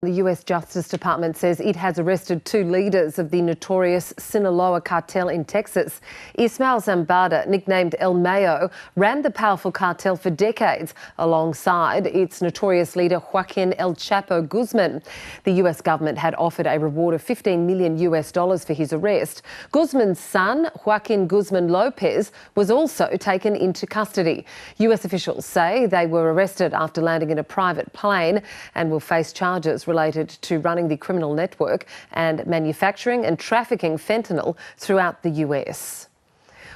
The US Justice Department says it has arrested two leaders of the notorious Sinaloa Cartel in Texas. Ismael Zambada, nicknamed El Mayo, ran the powerful cartel for decades alongside its notorious leader Joaquin El Chapo Guzman. The US government had offered a reward of $15 million for his arrest. Guzman's son, Joaquin Guzman Lopez, was also taken into custody. US officials say they were arrested after landing in a private plane and will face charges related to running the criminal network and manufacturing and trafficking fentanyl throughout the US.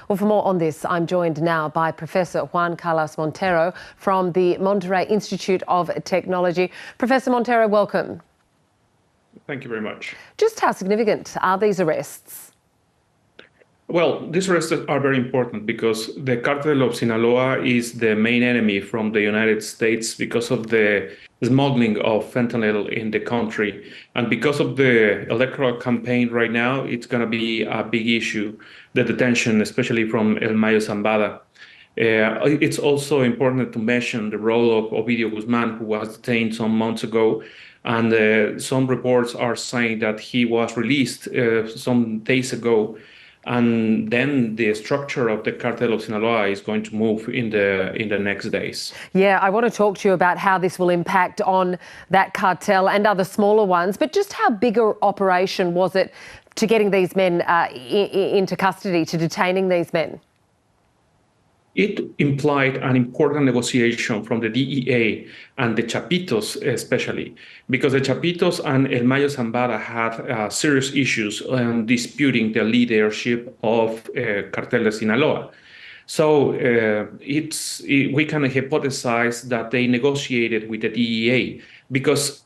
Well, for more on this, I'm joined now by Professor Juan Carlos Montero from the Monterrey Institute of Technology. Professor Montero, welcome. Thank you very much. Just how significant are these arrests? Well, these arrests are very important because the Cartel of Sinaloa is the main enemy from the United States because of the smuggling of fentanyl in the country. And because of the electoral campaign right now, it's going to be a big issue, the detention, especially from El Mayo Zambada. It's also important to mention the role of Ovidio Guzman, who was detained some months ago. And some reports are saying that he was released some days ago. And then the structure of the Cartel of Sinaloa is going to move in the next days. Yeah, I want to talk to you about how this will impact on that cartel and other smaller ones. But just how big an operation was it to getting these men into custody, to detaining these men? It implied an important negotiation from the DEA and the Chapitos especially, because the Chapitos and El Mayo Zambada had serious issues disputing the leadership of Cartel de Sinaloa. So we can hypothesize that they negotiated with the DEA because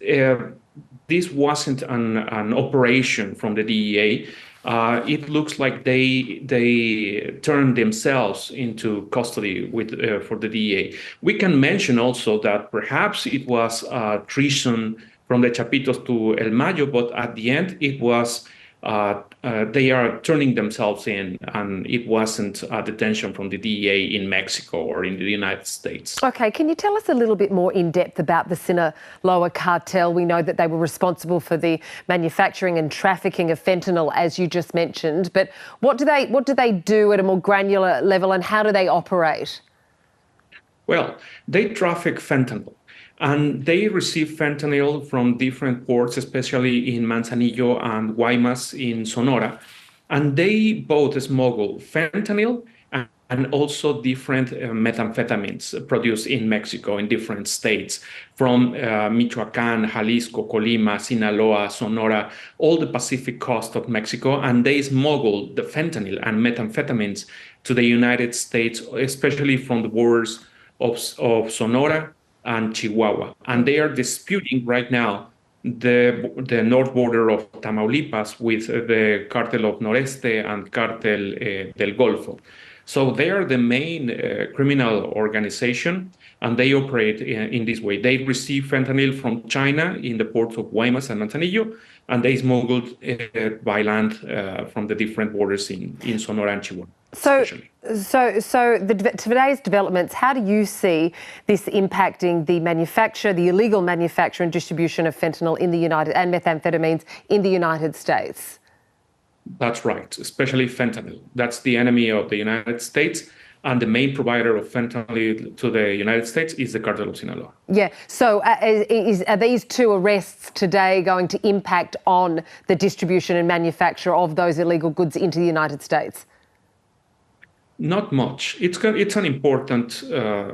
this wasn't an operation from the DEA. It looks like they turned themselves into custody for the DEA. We can mention also that perhaps it was treason from the Chapitos to El Mayo, but at the end it was they are turning themselves in, and it wasn't a detention from the DEA in Mexico or in the United States. Okay, can you tell us a little bit more in depth about the Sinaloa Cartel? We know that they were responsible for the manufacturing and trafficking of fentanyl, as you just mentioned, but what do they do at a more granular level, and how do they operate? Well, they traffic fentanyl. And they receive fentanyl from different ports, especially in Manzanillo and Guaymas in Sonora. And they both smuggle fentanyl and also different methamphetamines produced in Mexico in different states, from Michoacan, Jalisco, Colima, Sinaloa, Sonora, all the Pacific coast of Mexico. And they smuggle the fentanyl and methamphetamines to the United States, especially from the borders of Sonora and Chihuahua. And they are disputing right now the north border of Tamaulipas with the Cartel of Noreste and Cartel del Golfo. So they are the main criminal organization, and they operate in this way. They receive fentanyl from China in the ports of Guaymas and Manzanillo, and they smuggled by land from the different borders in Sonora and Chihuahua. So today's developments, how do you see this impacting the manufacture, the illegal manufacture and distribution of fentanyl in the and methamphetamines in the United States? That's right, especially fentanyl. That's the enemy of the United States. And the main provider of fentanyl to the United States is the Cartel of Sinaloa. Yeah. So are these two arrests today going to impact on the distribution and manufacture of those illegal goods into the United States? Not much. It's an important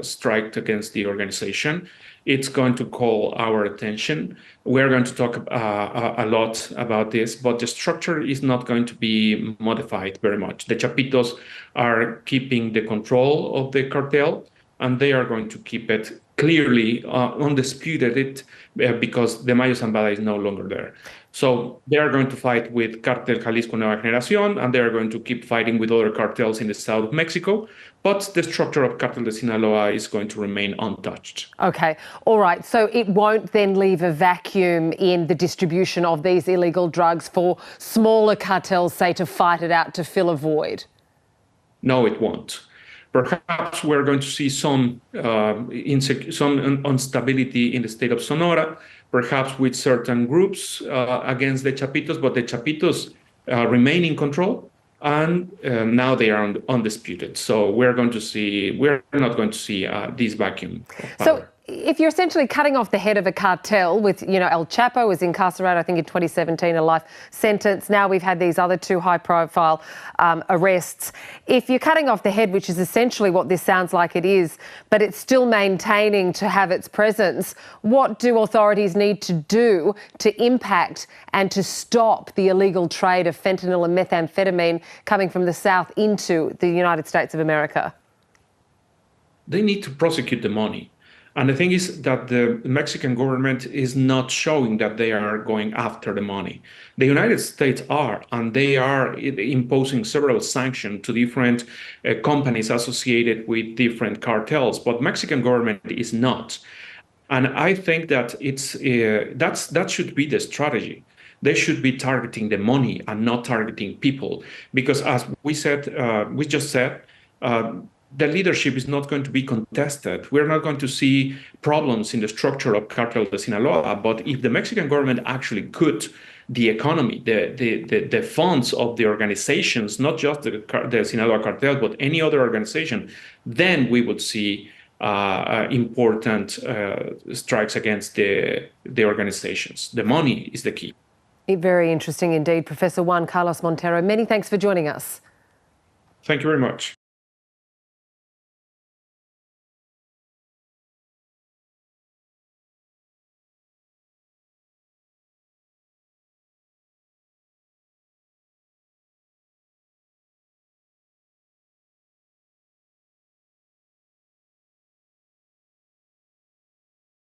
strike against the organization. It's going to call our attention. We're going to talk a lot about this, but the structure is not going to be modified very much. The Chapitos are keeping the control of the cartel, and they are going to keep it clearly undisputed because the Mayo Zambada is no longer there. So they are going to fight with Cartel Jalisco Nueva Generación, and they are going to keep fighting with other cartels in the south of Mexico. But the structure of Cartel de Sinaloa is going to remain untouched. Okay. All right. So it won't then leave a vacuum in the distribution of these illegal drugs for smaller cartels, say, to fight it out, to fill a void? No, it won't. Perhaps we're going to see some instability in the state of Sonora, perhaps with certain groups against the Chapitos, but the Chapitos remain in control, and now they are undisputed. So we're not going to see this vacuum of power. So if you're essentially cutting off the head of a cartel with, El Chapo was incarcerated, I think in 2017, a life sentence. Now we've had these other two high-profile arrests. If you're cutting off the head, which is essentially what this sounds like it is, but it's still maintaining to have its presence, what do authorities need to do to impact and to stop the illegal trade of fentanyl and methamphetamine coming from the south into the United States of America? They need to prosecute the money. And the thing is that the Mexican government is not showing that they are going after the money. The United States are, and they are imposing several sanctions to different companies associated with different cartels, but Mexican government is not. And I think that that should be the strategy. They should be targeting the money and not targeting people, because as we just said, the leadership is not going to be contested. We're not going to see problems in the structure of Cartel de Sinaloa. But if the Mexican government actually cut the economy, the funds of the organizations, not just the Sinaloa Cartel, but any other organization, then we would see important strikes against the organizations. The money is the key. Very interesting indeed. Professor Juan Carlos Montero, many thanks for joining us. Thank you very much.